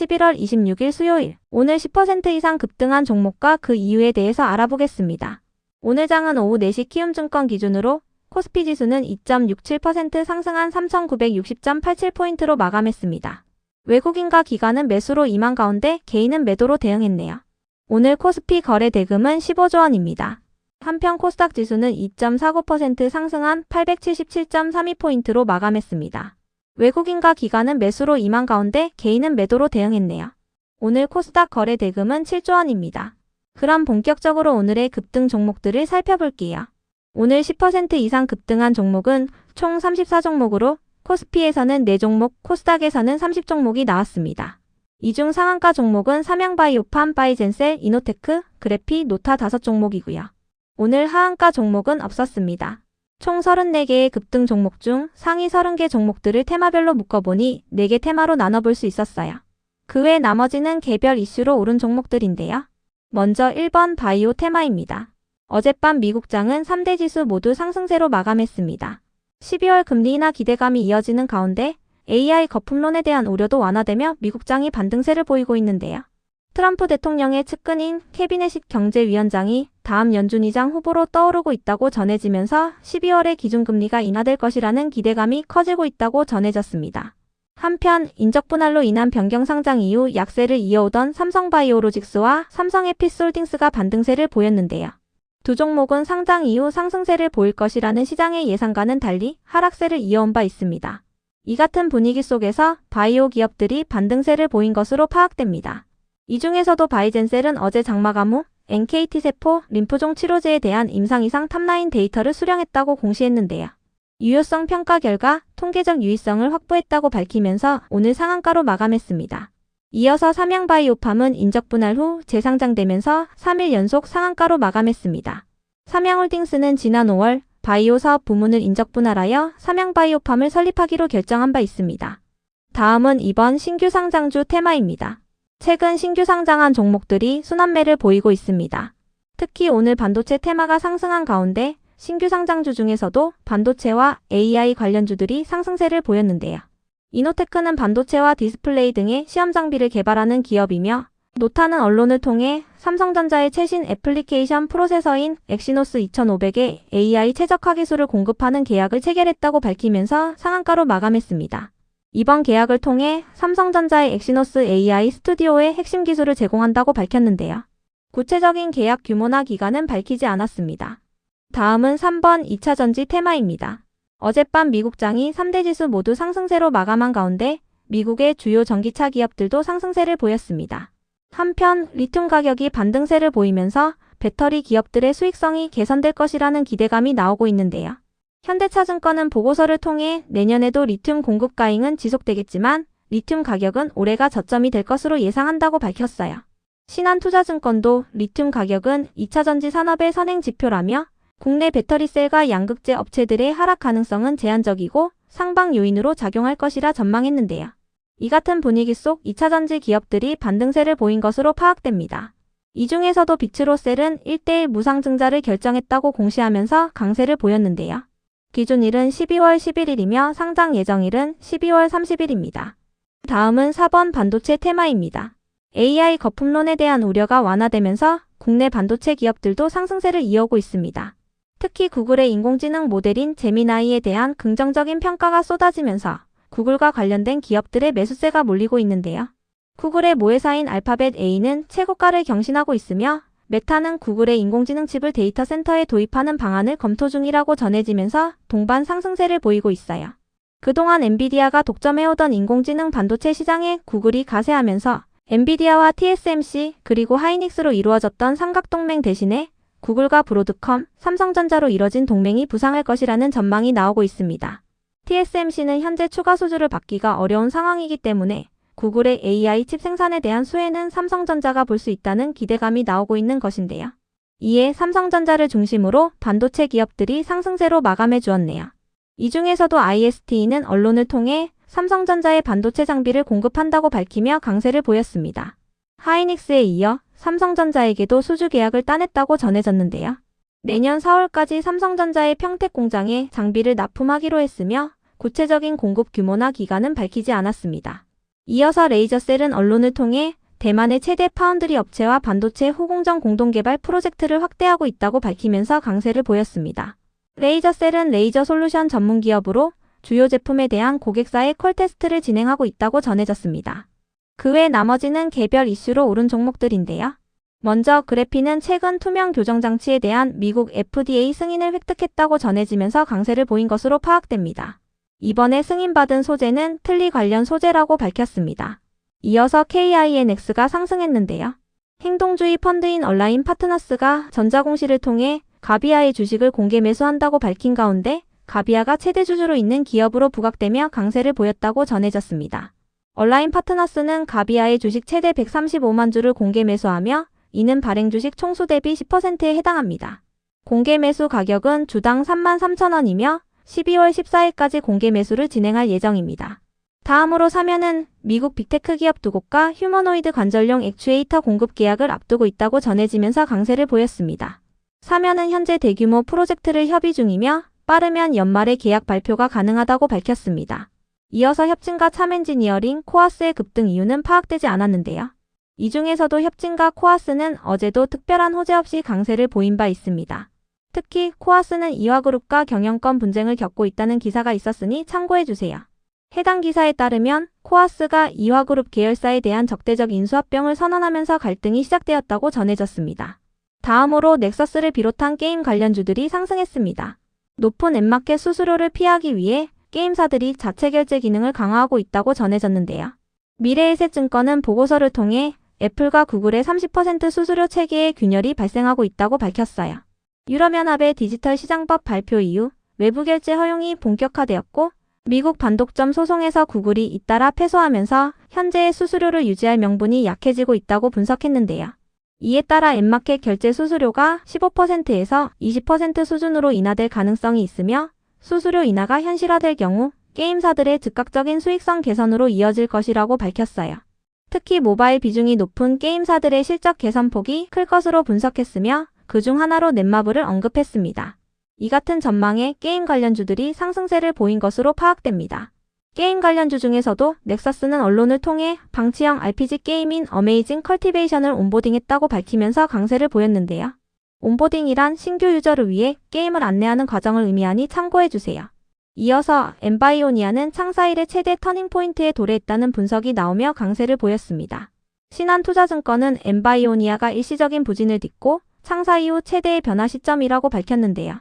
11월 26일 수요일, 오늘 10% 이상 급등한 종목과 그 이유에 대해서 알아보겠습니다. 오늘 장은 오후 4시 키움증권 기준으로 코스피 지수는 2.67% 상승한 3,960.87포인트로 마감했습니다. 외국인과 기관은 매수로 임한 가운데 개인은 매도로 대응했네요. 오늘 코스피 거래 대금은 15조 원입니다. 한편 코스닥 지수는 2.49% 상승한 877.32포인트로 마감했습니다. 외국인과 기관은 매수로 임한 가운데 개인은 매도로 대응했네요. 오늘 코스닥 거래 대금은 7조 원입니다. 그럼 본격적으로 오늘의 급등 종목들을 살펴볼게요. 오늘 10% 이상 급등한 종목은 총 34종목으로 코스피에서는 4종목, 코스닥에서는 30종목이 나왔습니다. 이 중 상한가 종목은 삼양바이오팜, 바이젠셀, 이노테크, 그래피, 노타 5종목이고요. 오늘 하한가 종목은 없었습니다. 총 34개의 급등 종목 중 상위 30개 종목들을 테마별로 묶어보니 4개 테마로 나눠볼 수 있었어요. 그 외 나머지는 개별 이슈로 오른 종목들인데요. 먼저 1번 바이오 테마입니다. 어젯밤 미국장은 3대 지수 모두 상승세로 마감했습니다. 12월 금리 인하 기대감이 이어지는 가운데 AI 거품론에 대한 우려도 완화되며 미국장이 반등세를 보이고 있는데요. 트럼프 대통령의 측근인 캐비넷 경제위원장이 다음 연준의장 후보로 떠오르고 있다고 전해지면서 12월에 기준금리가 인하될 것이라는 기대감이 커지고 있다고 전해졌습니다. 한편 인적 분할로 인한 변경 상장 이후 약세를 이어오던 삼성바이오로직스와 삼성에피솔딩스가 반등세를 보였는데요. 두 종목은 상장 이후 상승세를 보일 것이라는 시장의 예상과는 달리 하락세를 이어온 바 있습니다. 이 같은 분위기 속에서 바이오 기업들이 반등세를 보인 것으로 파악됩니다. 이 중에서도 바이젠셀은 어제 장마감 후 NKT세포 림프종 치료제에 대한 임상 이상 탑라인 데이터를 수령했다고 공시했는데요. 유효성 평가 결과 통계적 유의성을 확보했다고 밝히면서 오늘 상한가로 마감했습니다. 이어서 삼양바이오팜은 인적 분할 후 재상장되면서 3일 연속 상한가로 마감했습니다. 삼양홀딩스는 지난 5월 바이오 사업 부문을 인적 분할하여 삼양바이오팜을 설립하기로 결정한 바 있습니다. 다음은 이번 신규 상장주 테마입니다. 최근 신규 상장한 종목들이 순환매를 보이고 있습니다. 특히 오늘 반도체 테마가 상승한 가운데 신규 상장주 중에서도 반도체와 AI 관련주들이 상승세를 보였는데요. 이노테크는 반도체와 디스플레이 등의 시험 장비를 개발하는 기업이며 노타는 언론을 통해 삼성전자의 최신 애플리케이션 프로세서인 엑시노스 2500의 AI 최적화 기술을 공급하는 계약을 체결했다고 밝히면서 상한가로 마감했습니다. 이번 계약을 통해 삼성전자의 엑시노스 AI 스튜디오의 핵심 기술을 제공한다고 밝혔는데요. 구체적인 계약 규모나 기간은 밝히지 않았습니다. 다음은 3번 2차전지 테마입니다. 어젯밤 미국장이 3대 지수 모두 상승세로 마감한 가운데 미국의 주요 전기차 기업들도 상승세를 보였습니다. 한편 리튬 가격이 반등세를 보이면서 배터리 기업들의 수익성이 개선될 것이라는 기대감이 나오고 있는데요. 현대차증권은 보고서를 통해 내년에도 리튬 공급 과잉은 지속되겠지만 리튬 가격은 올해가 저점이 될 것으로 예상한다고 밝혔어요. 신한투자증권도 리튬 가격은 2차전지 산업의 선행 지표라며 국내 배터리셀과 양극재 업체들의 하락 가능성은 제한적이고 상방 요인으로 작용할 것이라 전망했는데요. 이 같은 분위기 속 2차전지 기업들이 반등세를 보인 것으로 파악됩니다. 이 중에서도 비츠로셀은 1대1 무상증자를 결정했다고 공시하면서 강세를 보였는데요. 기준일은 12월 11일이며 상장 예정일은 12월 30일입니다. 다음은 4번 반도체 테마입니다. AI 거품론에 대한 우려가 완화되면서 국내 반도체 기업들도 상승세를 이어오고 있습니다. 특히 구글의 인공지능 모델인 제미나이에 대한 긍정적인 평가가 쏟아지면서 구글과 관련된 기업들의 매수세가 몰리고 있는데요. 구글의 모회사인 알파벳 A는 최고가를 경신하고 있으며 메타는 구글의 인공지능 칩을 데이터 센터에 도입하는 방안을 검토 중이라고 전해지면서 동반 상승세를 보이고 있어요. 그동안 엔비디아가 독점해오던 인공지능 반도체 시장에 구글이 가세하면서 엔비디아와 TSMC 그리고 하이닉스로 이루어졌던 삼각동맹 대신에 구글과 브로드컴, 삼성전자로 이뤄진 동맹이 부상할 것이라는 전망이 나오고 있습니다. TSMC는 현재 추가 수주를 받기가 어려운 상황이기 때문에 구글의 AI 칩 생산에 대한 수혜는 삼성전자가 볼 수 있다는 기대감이 나오고 있는 것인데요. 이에 삼성전자를 중심으로 반도체 기업들이 상승세로 마감해 주었네요. 이 중에서도 IST는 언론을 통해 삼성전자의 반도체 장비를 공급한다고 밝히며 강세를 보였습니다. 하이닉스에 이어 삼성전자에게도 수주 계약을 따냈다고 전해졌는데요. 내년 4월까지 삼성전자의 평택 공장에 장비를 납품하기로 했으며 구체적인 공급 규모나 기간은 밝히지 않았습니다. 이어서 레이저셀은 언론을 통해 대만의 최대 파운드리 업체와 반도체 후공정 공동개발 프로젝트를 확대하고 있다고 밝히면서 강세를 보였습니다. 레이저셀은 레이저 솔루션 전문 기업으로 주요 제품에 대한 고객사의 콜 테스트를 진행하고 있다고 전해졌습니다. 그 외 나머지는 개별 이슈로 오른 종목들인데요. 먼저 그래피는 최근 투명 교정 장치에 대한 미국 FDA 승인을 획득했다고 전해지면서 강세를 보인 것으로 파악됩니다. 이번에 승인받은 소재는 틀니 관련 소재라고 밝혔습니다. 이어서 KINX가 상승했는데요. 행동주의 펀드인 얼라인 파트너스가 전자공시를 통해 가비아의 주식을 공개 매수한다고 밝힌 가운데 가비아가 최대 주주로 있는 기업으로 부각되며 강세를 보였다고 전해졌습니다. 얼라인 파트너스는 가비아의 주식 최대 135만 주를 공개 매수하며 이는 발행 주식 총수 대비 10%에 해당합니다. 공개 매수 가격은 주당 33,000원이며 12월 14일까지 공개 매수를 진행할 예정입니다. 다음으로 사면은 미국 빅테크 기업 두 곳과 휴머노이드 관절용 액추에이터 공급 계약을 앞두고 있다고 전해지면서 강세를 보였습니다. 사면은 현재 대규모 프로젝트를 협의 중이며 빠르면 연말에 계약 발표가 가능하다고 밝혔습니다. 이어서 협진과 참엔지니어링, 코아스의 급등 이유는 파악되지 않았는데요. 이 중에서도 협진과 코아스는 어제도 특별한 호재 없이 강세를 보인 바 있습니다. 특히 코아스는 이화그룹과 경영권 분쟁을 겪고 있다는 기사가 있었으니 참고해주세요. 해당 기사에 따르면 코아스가 이화그룹 계열사에 대한 적대적 인수합병을 선언하면서 갈등이 시작되었다고 전해졌습니다. 다음으로 넥서스를 비롯한 게임 관련주들이 상승했습니다. 높은 앱마켓 수수료를 피하기 위해 게임사들이 자체 결제 기능을 강화하고 있다고 전해졌는데요. 미래에셋증권은 보고서를 통해 애플과 구글의 30% 수수료 체계의 균열이 발생하고 있다고 밝혔어요. 유럽연합의 디지털 시장법 발표 이후 외부 결제 허용이 본격화되었고 미국 반독점 소송에서 구글이 잇따라 패소하면서 현재의 수수료를 유지할 명분이 약해지고 있다고 분석했는데요. 이에 따라 앱마켓 결제 수수료가 15%에서 20% 수준으로 인하될 가능성이 있으며 수수료 인하가 현실화될 경우 게임사들의 즉각적인 수익성 개선으로 이어질 것이라고 밝혔어요. 특히 모바일 비중이 높은 게임사들의 실적 개선폭이 클 것으로 분석했으며 그중 하나로 넷마블을 언급했습니다. 이 같은 전망에 게임 관련주들이 상승세를 보인 것으로 파악됩니다. 게임 관련주 중에서도 넥서스는 언론을 통해 방치형 RPG 게임인 어메이징 컬티베이션을 온보딩했다고 밝히면서 강세를 보였는데요. 온보딩이란 신규 유저를 위해 게임을 안내하는 과정을 의미하니 참고해주세요. 이어서 엠바이오니아는 창사 이래 최대 터닝포인트에 도래했다는 분석이 나오며 강세를 보였습니다. 신한투자증권은 엠바이오니아가 일시적인 부진을 딛고 창사 이후 최대의 변화 시점이라고 밝혔는데요.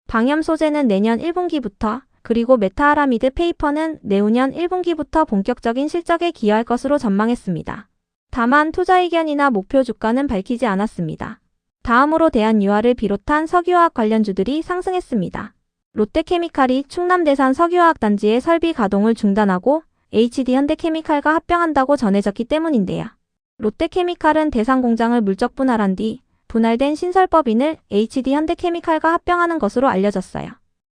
방염 소재는 내년 1분기부터 그리고 메타아라미드 페이퍼는 내후년 1분기부터 본격적인 실적에 기여할 것으로 전망했습니다. 다만 투자 의견이나 목표 주가는 밝히지 않았습니다. 다음으로 대한유화를 비롯한 석유화학 관련주들이 상승했습니다. 롯데케미칼이 충남대산 석유화학단지의 설비 가동을 중단하고 HD현대케미칼과 합병한다고 전해졌기 때문인데요. 롯데케미칼은 대산 공장을 물적 분할한 뒤 분할된 신설법인을 HD현대케미칼과 합병하는 것으로 알려졌어요.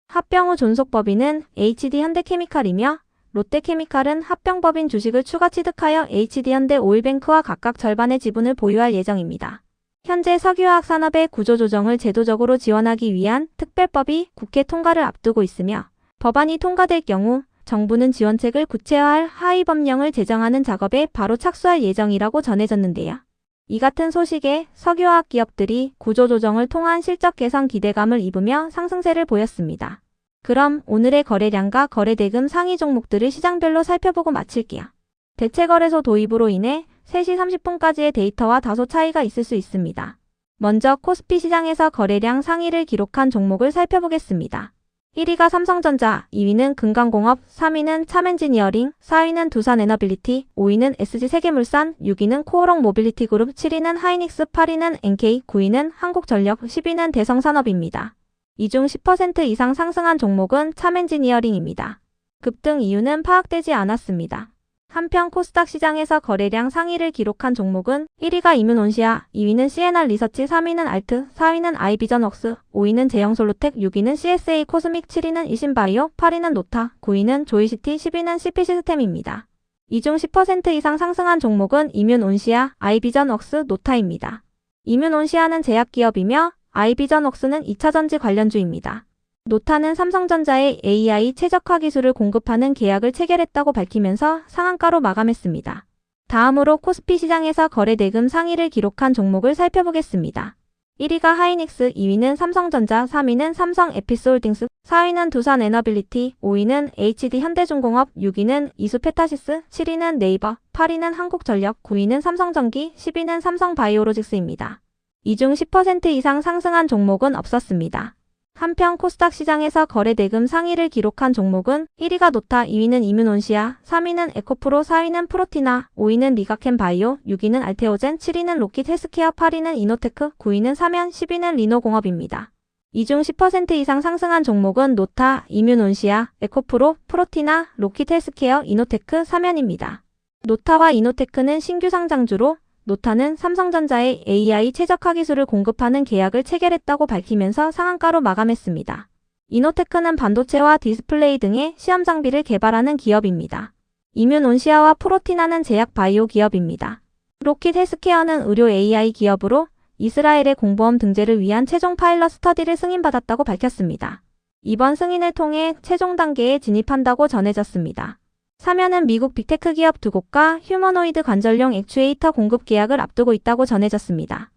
합병 후 존속법인은 HD현대케미칼이며 롯데케미칼은 합병법인 주식을 추가 취득하여 HD현대오일뱅크와 각각 절반의 지분을 보유할 예정입니다. 현재 석유화학 산업의 구조조정을 제도적으로 지원하기 위한 특별법이 국회 통과를 앞두고 있으며 법안이 통과될 경우 정부는 지원책을 구체화할 하위법령을 제정하는 작업에 바로 착수할 예정이라고 전해졌는데요. 이 같은 소식에 석유화학 기업들이 구조조정을 통한 실적 개선 기대감을 입으며 상승세를 보였습니다. 그럼 오늘의 거래량과 거래대금 상위 종목들을 시장별로 살펴보고 마칠게요. 대체거래소 도입으로 인해 3시 30분까지의 데이터와 다소 차이가 있을 수 있습니다. 먼저 코스피 시장에서 거래량 상위를 기록한 종목을 살펴보겠습니다. 1위가 삼성전자, 2위는 금강공업, 3위는 참엔지니어링, 4위는 두산에너빌리티, 5위는 SG세계물산, 6위는 코오롱 모빌리티그룹, 7위는 하이닉스, 8위는 NK, 9위는 한국전력, 10위는 대성산업입니다. 이 중 10% 이상 상승한 종목은 참엔지니어링입니다. 급등 이유는 파악되지 않았습니다. 한편 코스닥 시장에서 거래량 상위를 기록한 종목은 1위가 이문온시아, 2위는 CNR 리서치, 3위는 알트, 4위는 아이비전웍스, 5위는 제형솔루텍, 6위는 CSA 코스믹, 7위는 이신바이오, 8위는 노타, 9위는 조이시티, 10위는 CP시스템입니다. 이 중 10% 이상 상승한 종목은 이문온시아, 아이비전웍스, 노타입니다. 이문온시아는 제약기업이며 아이비전웍스는 2차전지 관련주입니다. 노타는 삼성전자의 AI 최적화 기술을 공급하는 계약을 체결했다고 밝히면서 상한가로 마감했습니다. 다음으로 코스피 시장에서 거래 대금 상위를 기록한 종목을 살펴보겠습니다. 1위가 하이닉스, 2위는 삼성전자, 3위는 삼성 에피스홀딩스, 4위는 두산에너빌리티, 5위는 HD현대중공업, 6위는 이수페타시스, 7위는 네이버, 8위는 한국전력, 9위는 삼성전기, 10위는 삼성바이오로직스입니다. 이 중 10% 이상 상승한 종목은 없었습니다. 한편 코스닥 시장에서 거래 대금 상위를 기록한 종목은 1위가 노타, 2위는 이뮤논시아, 3위는 에코프로, 4위는 프로티나, 5위는 리가켄바이오, 6위는 알테오젠, 7위는 로킷헬스케어, 8위는 이노테크, 9위는 사면, 10위는 리노공업입니다. 이 중 10% 이상 상승한 종목은 노타, 이뮤논시아, 에코프로, 프로티나, 로킷헬스케어, 이노테크, 사면입니다. 노타와 이노테크는 신규 상장주로 노타는 삼성전자의 AI 최적화 기술을 공급하는 계약을 체결했다고 밝히면서 상한가로 마감했습니다. 이노테크는 반도체와 디스플레이 등의 시험 장비를 개발하는 기업입니다. 이뮤논시아와 프로티나는 제약 바이오 기업입니다. 로킷 헬스케어는 의료 AI 기업으로 이스라엘의 공보험 등재를 위한 최종 파일럿 스터디를 승인받았다고 밝혔습니다. 이번 승인을 통해 최종 단계에 진입한다고 전해졌습니다. 사면은 미국 빅테크 기업 두 곳과 휴머노이드 관절용 액추에이터 공급 계약을 앞두고 있다고 전해졌습니다.